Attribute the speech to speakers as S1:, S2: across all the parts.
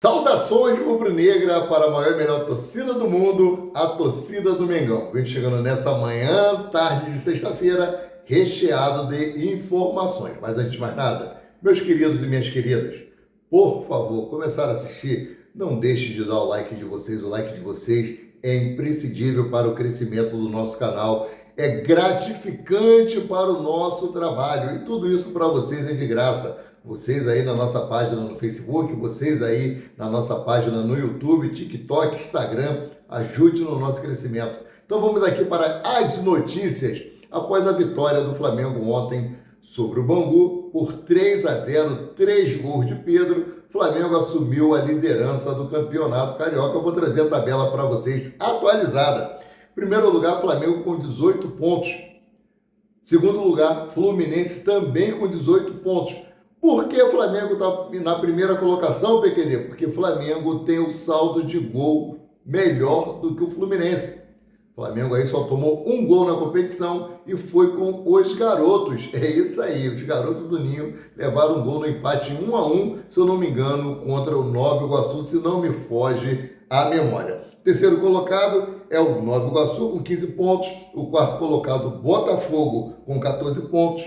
S1: Saudações rubro-negra para a maior e melhor torcida do mundo, a torcida do Mengão. Vem chegando nessa manhã, tarde de sexta-feira, recheado de informações. Mas antes de mais nada, meus queridos e minhas queridas, por favor, começaram a assistir, não deixe de dar o like de vocês. O like de vocês é imprescindível para o crescimento do nosso canal, é gratificante para o nosso trabalho e tudo isso para vocês é de graça. Vocês aí na nossa página no Facebook, vocês aí na nossa página no YouTube, TikTok, Instagram, ajude no nosso crescimento. Então vamos aqui para as notícias após a vitória do Flamengo ontem sobre o Bangu por 3-0, 3 gols de Pedro. Flamengo assumiu a liderança do Campeonato Carioca. Eu vou trazer a tabela para vocês atualizada. Primeiro lugar, Flamengo com 18 pontos. Segundo lugar, Fluminense também com 18 pontos. Por que o Flamengo está na primeira colocação, PQD? Porque o Flamengo tem um saldo de gol melhor do que o Fluminense. O Flamengo aí só tomou um gol na competição e foi com os garotos. É isso aí, os garotos do Ninho levaram um gol no empate 1-1, se eu não me engano, contra o Nova Iguaçu, se não me foge a memória. Terceiro colocado é o Nova Iguaçu com 15 pontos, o quarto colocado Botafogo com 14 pontos,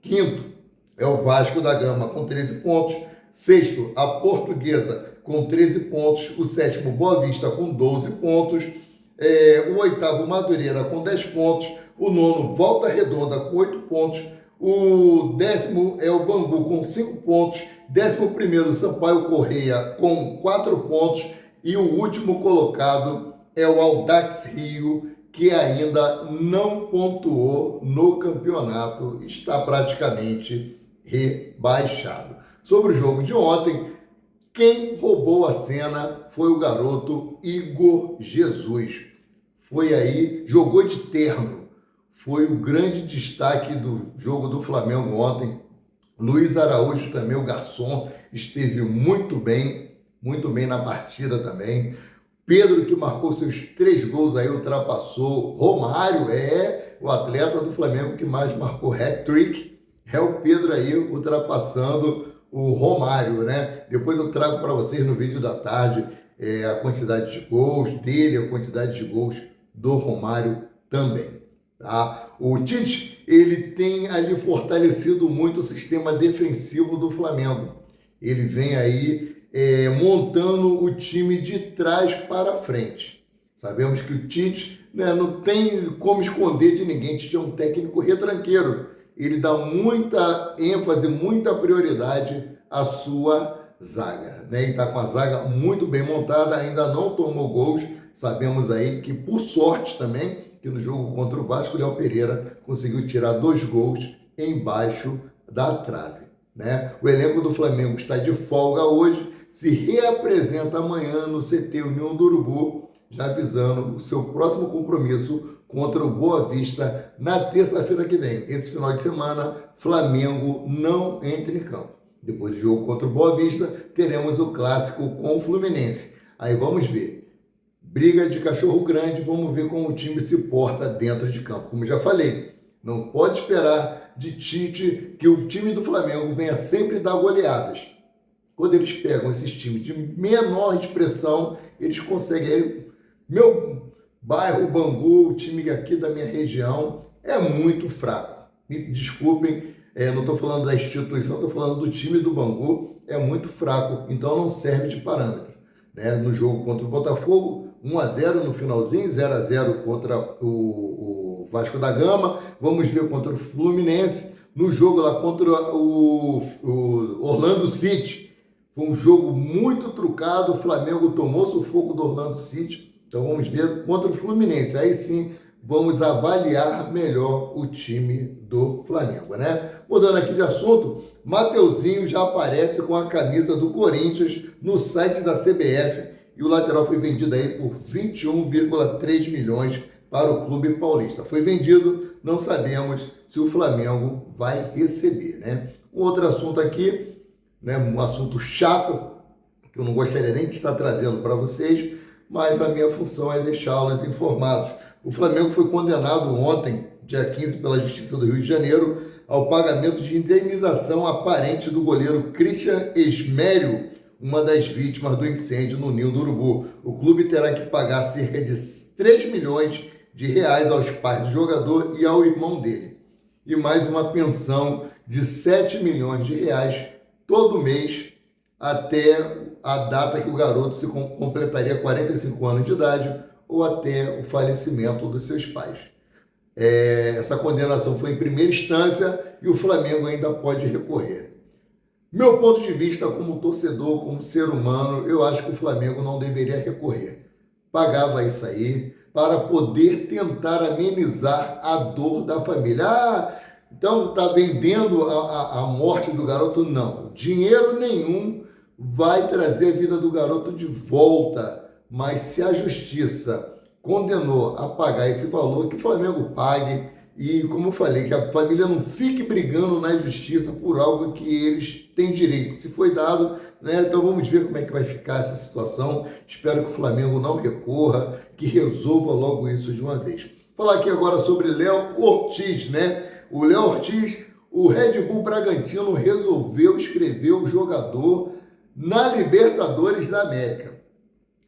S1: quinto é o Vasco da Gama com 13 pontos, sexto a Portuguesa com 13 pontos, o sétimo Boa Vista com 12 pontos, o oitavo Madureira com 10 pontos, o nono Volta Redonda com 8 pontos, o décimo é o Bangu com 5 pontos, 11º Sampaio Correia com 4 pontos e o último colocado é o Audax Rio, que ainda não pontuou no campeonato, está praticamente rebaixado. Sobre o jogo de ontem, quem roubou a cena foi o garoto Igor Jesus. Foi aí, jogou de terno. Foi o grande destaque do jogo do Flamengo ontem. Luiz Araújo também, o garçom, esteve muito bem na partida também. Pedro, que marcou seus 3 gols aí, ultrapassou. Romário é o atleta do Flamengo que mais marcou hat-trick. É o Pedro aí ultrapassando o Romário, né? Depois eu trago para vocês no vídeo da tarde a quantidade de gols dele, a quantidade de gols do Romário também, tá? O Tite, ele tem ali fortalecido muito o sistema defensivo do Flamengo. Ele vem aí montando o time de trás para frente. Sabemos que o Tite, né, não tem como esconder de ninguém. Tite é um técnico retranqueiro. Ele dá muita ênfase, muita prioridade à sua zaga, né? E está com a zaga muito bem montada, ainda não tomou gols. Sabemos aí que, por sorte também, que no jogo contra o Vasco, o Léo Pereira conseguiu tirar 2 gols embaixo da trave, né? O elenco do Flamengo está de folga hoje, se reapresenta amanhã no CT União do Urubu, já avisando o seu próximo compromisso contra o Boa Vista na terça-feira que vem. Esse final de semana, Flamengo não entra em campo. Depois do jogo contra o Boa Vista, teremos o clássico com o Fluminense. Aí vamos ver. Briga de cachorro grande, vamos ver como o time se porta dentro de campo. Como já falei, não pode esperar de Tite que o time do Flamengo venha sempre dar goleadas. Quando eles pegam esses times de menor expressão, eles conseguem. Meu bairro Bangu, o time aqui da minha região, é muito fraco. Me desculpem, não estou falando da instituição, estou falando do time do Bangu, é muito fraco, então não serve de parâmetro, né? No jogo contra o Botafogo, 1-0 no finalzinho, 0-0 contra o Vasco da Gama, vamos ver contra o Fluminense, no jogo lá contra o Orlando City, foi um jogo muito trucado, o Flamengo tomou sufoco do Orlando City. Então vamos ver contra o Fluminense. Aí sim vamos avaliar melhor o time do Flamengo, né? Mudando aqui de assunto, Mateuzinho já aparece com a camisa do Corinthians no site da CBF e o lateral foi vendido aí por 21,3 milhões para o clube paulista. Foi vendido, não sabemos se o Flamengo vai receber, né? Um outro assunto aqui, né, um assunto chato, que eu não gostaria nem de estar trazendo para vocês, mas a minha função é deixá-los informados. O Flamengo foi condenado ontem, dia 15, pela Justiça do Rio de Janeiro, ao pagamento de indenização aparente do goleiro Christian Esmério, uma das vítimas do incêndio no Ninho do Urubu. O clube terá que pagar cerca de 3 milhões de reais aos pais do jogador e ao irmão dele. E mais uma pensão de 7 milhões de reais todo mês até a data que o garoto se completaria 45 anos de idade ou até o falecimento dos seus pais. Essa condenação foi em primeira instância e o Flamengo ainda pode recorrer. Meu ponto de vista como torcedor, como ser humano, eu acho que o Flamengo não deveria recorrer. Pagava isso aí para poder tentar amenizar a dor da família. Então está vendendo a morte do garoto? Não. Dinheiro nenhum vai trazer a vida do garoto de volta. Mas se a justiça condenou a pagar esse valor, que o Flamengo pague. E, como eu falei, que a família não fique brigando na justiça por algo que eles têm direito. Se foi dado, né? Então vamos ver como é que vai ficar essa situação. Espero que o Flamengo não recorra, que resolva logo isso de uma vez. Falar aqui agora sobre Léo Ortiz, né? O Léo Ortiz, o Red Bull Bragantino resolveu escrever o jogador na Libertadores da América,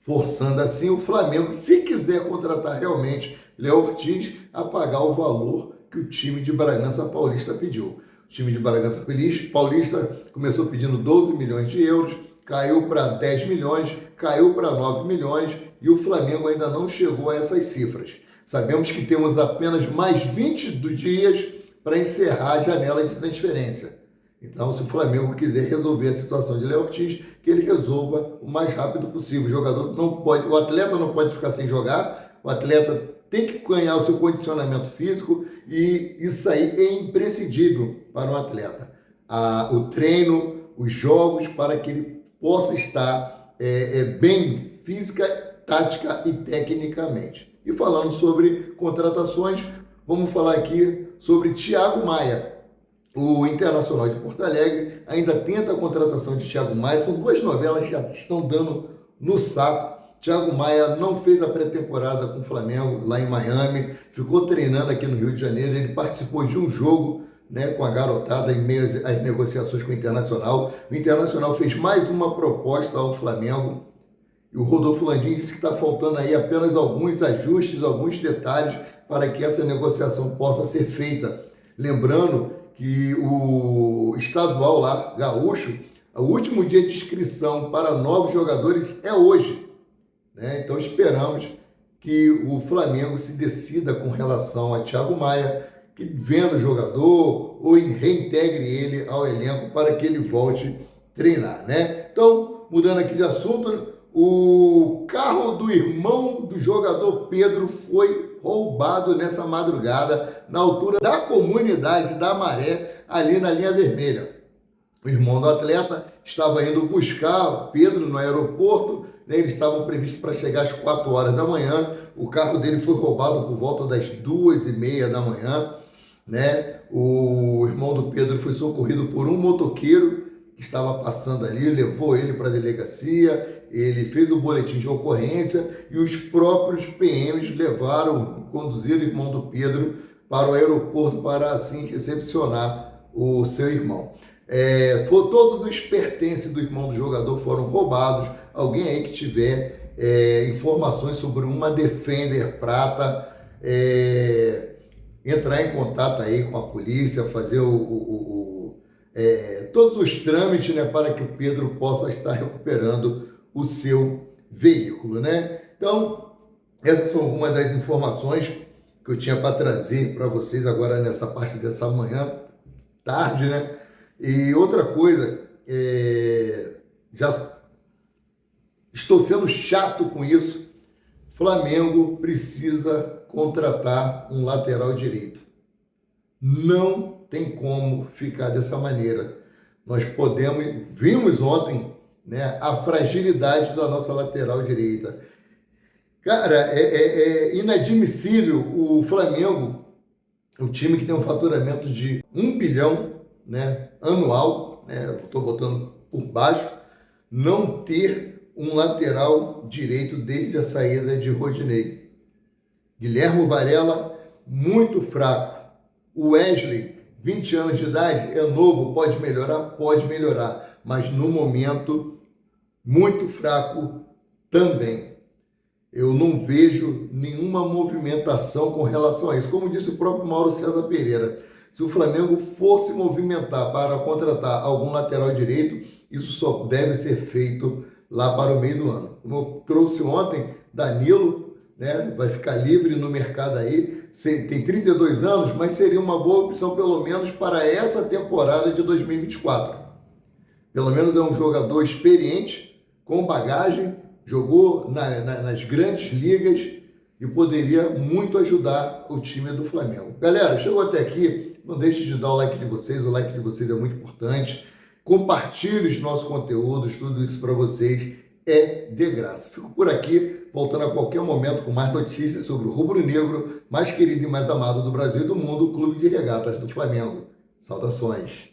S1: forçando assim o Flamengo, se quiser contratar realmente Léo Ortiz, a pagar o valor que o time de Bragança Paulista pediu. O time de Bragança Paulista começou pedindo 12 milhões de euros, caiu para 10 milhões, caiu para 9 milhões e o Flamengo ainda não chegou a essas cifras. Sabemos que temos apenas mais 20 dias para encerrar a janela de transferência. Então, se o Flamengo quiser resolver a situação de Léo Ortiz, que ele resolva o mais rápido possível. O atleta não pode ficar sem jogar, o atleta tem que ganhar o seu condicionamento físico e isso aí é imprescindível para um atleta. O treino, os jogos, para que ele possa estar bem física, tática e tecnicamente. E falando sobre contratações, vamos falar aqui sobre Thiago Maia. O Internacional de Porto Alegre ainda tenta a contratação de Thiago Maia. São duas novelas que já estão dando no saco. Thiago Maia não fez a pré-temporada com o Flamengo lá em Miami, ficou treinando aqui no Rio de Janeiro. Ele participou de um jogo, né, com a garotada em meio às negociações com o Internacional. O Internacional fez mais uma proposta ao Flamengo e o Rodolfo Landim disse que está faltando aí apenas alguns ajustes, alguns detalhes para que essa negociação possa ser feita. Lembrando que o estadual lá, gaúcho, o último dia de inscrição para novos jogadores é hoje, né? Então esperamos que o Flamengo se decida com relação a Thiago Maia, que venda o jogador ou reintegre ele ao elenco para que ele volte a treinar, né? Então, mudando aqui de assunto, o carro do irmão do jogador Pedro foi roubado nessa madrugada na altura da comunidade da Maré, ali na linha vermelha. O irmão do atleta estava indo buscar o Pedro no aeroporto, né? Eles estavam previstos para chegar às 4 horas da manhã. O carro dele foi roubado por volta das 2h30 da manhã, né? O irmão do Pedro foi socorrido por um motoqueiro que estava passando ali, levou ele para a delegacia, ele fez o boletim de ocorrência e os próprios PMs conduziram o irmão do Pedro para o aeroporto para assim recepcionar o seu irmão. Todos os pertences do irmão do jogador foram roubados. Alguém aí que tiver informações sobre uma Defender prata, entrar em contato aí com a polícia, fazer todos os trâmites, né, para que o Pedro possa estar recuperando o seu veículo, né? Então, essas são algumas das informações que eu tinha para trazer para vocês agora nessa parte dessa manhã, tarde, né? E outra coisa, já estou sendo chato com isso, Flamengo precisa contratar um lateral direito. Não tem como ficar dessa maneira. Nós vimos ontem, né, a fragilidade da nossa lateral direita. Cara, é inadmissível o Flamengo, o time que tem um faturamento de 1 bilhão, né, anual, né, estou botando por baixo, não ter um lateral direito desde a saída de Rodinei. Guilherme Varela, muito fraco. O Wesley, 20 anos de idade, é novo, pode melhorar, mas no momento muito fraco também. Eu não vejo nenhuma movimentação com relação a isso. Como disse o próprio Mauro César Pereira, se o Flamengo for se movimentar para contratar algum lateral direito, isso só deve ser feito lá para o meio do ano. Como eu trouxe ontem, Danilo, né, vai ficar livre no mercado aí, tem 32 anos, mas seria uma boa opção pelo menos para essa temporada de 2024. Pelo menos é um jogador experiente, com bagagem, jogou nas grandes ligas e poderia muito ajudar o time do Flamengo. Galera, chegou até aqui, não deixe de dar o like de vocês é muito importante. Compartilhe os nossos conteúdos, tudo isso para vocês é de graça. Fico por aqui, voltando a qualquer momento com mais notícias sobre o rubro-negro, mais querido e mais amado do Brasil e do mundo, o Clube de Regatas do Flamengo. Saudações!